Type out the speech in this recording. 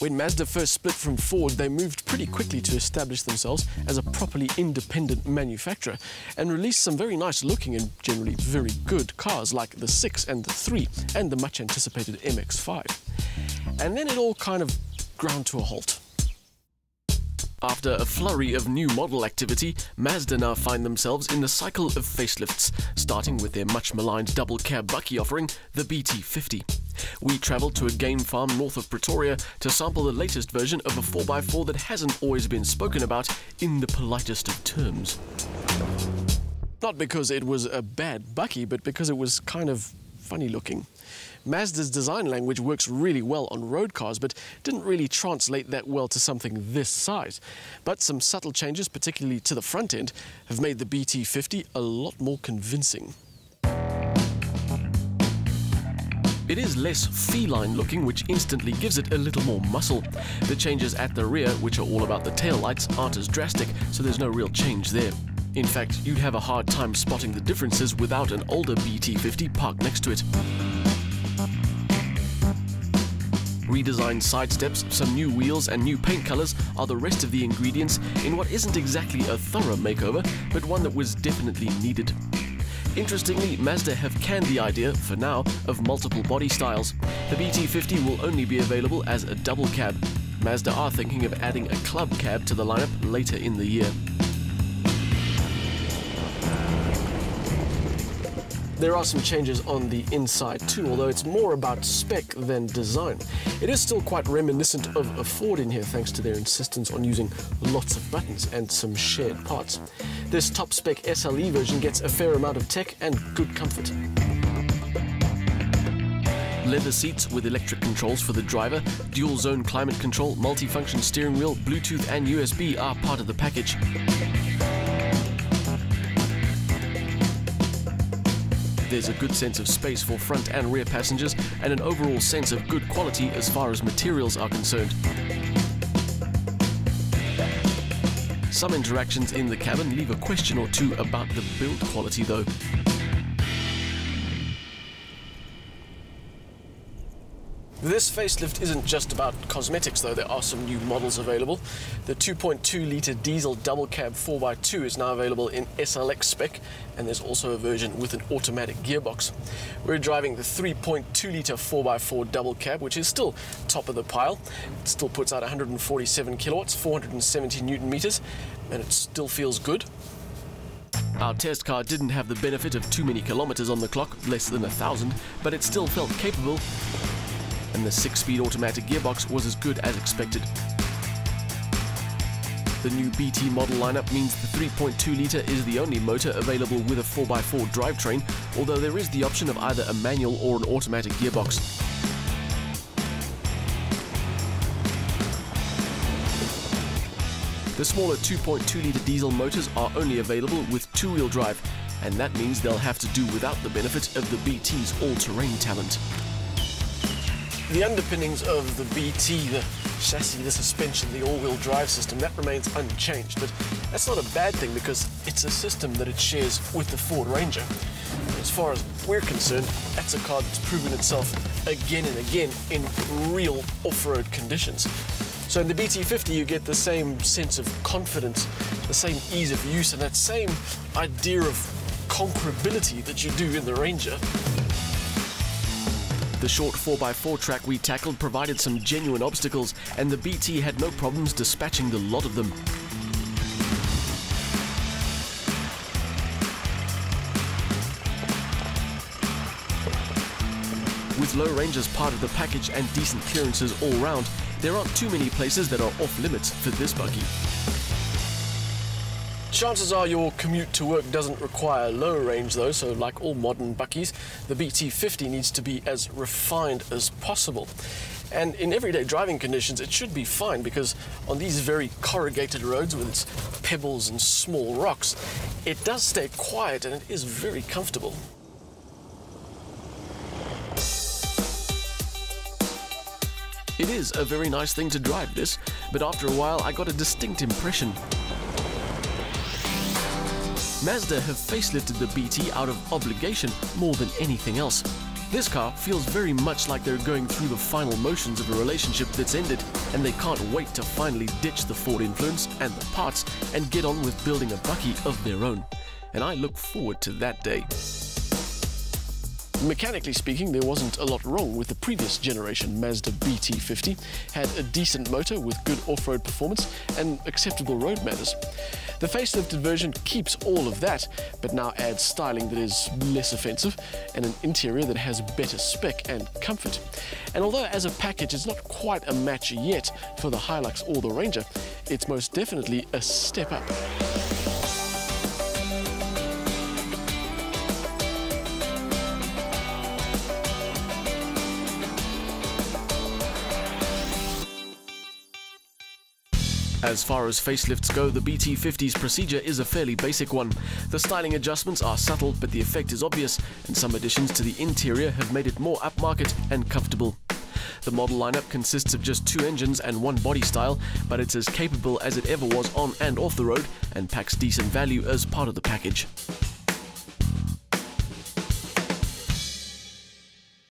When Mazda first split from Ford, they moved pretty quickly to establish themselves as a properly independent manufacturer and released some very nice looking and generally very good cars like the 6 and the 3 and the much anticipated MX-5. And then it all kind of ground to a halt. After a flurry of new model activity, Mazda now find themselves in the cycle of facelifts, starting with their much maligned double cab bucky offering, the BT-50. We travelled to a game farm north of Pretoria to sample the latest version of a 4x4 that hasn't always been spoken about in the politest of terms. Not because it was a bad bucky, but because it was kind of funny looking. Mazda's design language works really well on road cars, but didn't really translate that well to something this size. But some subtle changes, particularly to the front end, have made the BT-50 a lot more convincing. It is less feline looking, which instantly gives it a little more muscle. The changes at the rear, which are all about the taillights, aren't as drastic, so there's no real change there. In fact, you'd have a hard time spotting the differences without an older BT-50 parked next to it. Redesigned side steps, some new wheels and new paint colours are the rest of the ingredients in what isn't exactly a thorough makeover, but one that was definitely needed. Interestingly, Mazda have canned the idea, for now, of multiple body styles. The BT-50 will only be available as a double cab. Mazda are thinking of adding a club cab to the lineup later in the year. There are some changes on the inside too, although it's more about spec than design. It is still quite reminiscent of a Ford in here, thanks to their insistence on using lots of buttons and some shared parts. This top spec SLE version gets a fair amount of tech and good comfort. Leather seats with electric controls for the driver, dual zone climate control, multifunction steering wheel, Bluetooth and USB are part of the package. There's a good sense of space for front and rear passengers and an overall sense of good quality as far as materials are concerned. Some interactions in the cabin leave a question or two about the build quality though. This facelift isn't just about cosmetics though, there are some new models available. The 2.2 litre diesel double cab 4x2 is now available in SLX spec, and there's also a version with an automatic gearbox. We're driving the 3.2 litre 4x4 double cab, which is still top of the pile. It still puts out 147 kilowatts, 470 newton meters, and it still feels good. Our test car didn't have the benefit of too many kilometers on the clock, less than 1,000, but it still felt capable. And the 6-speed automatic gearbox was as good as expected. The new BT model lineup means the 3.2 litre is the only motor available with a 4x4 drivetrain, although there is the option of either a manual or an automatic gearbox. The smaller 2.2 litre diesel motors are only available with two-wheel drive, and that means they'll have to do without the benefit of the BT's all-terrain talent. The underpinnings of the BT, the chassis, the suspension, the all-wheel drive system, that remains unchanged, but that's not a bad thing because it's a system that it shares with the Ford Ranger. As far as we're concerned, that's a car that's proven itself again and again in real off-road conditions. So in the BT-50 you get the same sense of confidence, the same ease of use, and that same idea of conquerability that you do in the Ranger. The short 4x4 track we tackled provided some genuine obstacles, and the BT had no problems dispatching the lot of them. With low range as part of the package and decent clearances all round, there aren't too many places that are off limits for this buggy. Chances are your commute to work doesn't require low range though, so like all modern buckies, the BT-50 needs to be as refined as possible. And in everyday driving conditions, it should be fine because on these very corrugated roads with its pebbles and small rocks, it does stay quiet and it is very comfortable. It is a very nice thing to drive this, but after a while I got a distinct impression. Mazda have facelifted the BT out of obligation more than anything else. This car feels very much like they're going through the final motions of a relationship that's ended, and they can't wait to finally ditch the Ford influence and the parts and get on with building a bucky of their own. And I look forward to that day. Mechanically speaking, there wasn't a lot wrong with the previous generation Mazda BT-50. Had a decent motor with good off-road performance and acceptable road manners. The facelifted version keeps all of that, but now adds styling that is less offensive and an interior that has better spec and comfort. And although as a package it's not quite a match yet for the Hilux or the Ranger, it's most definitely a step up. As far as facelifts go, the BT-50's procedure is a fairly basic one. The styling adjustments are subtle, but the effect is obvious, and some additions to the interior have made it more upmarket and comfortable. The model lineup consists of just 2 engines and 1 body style, but it's as capable as it ever was on and off the road, and packs decent value as part of the package.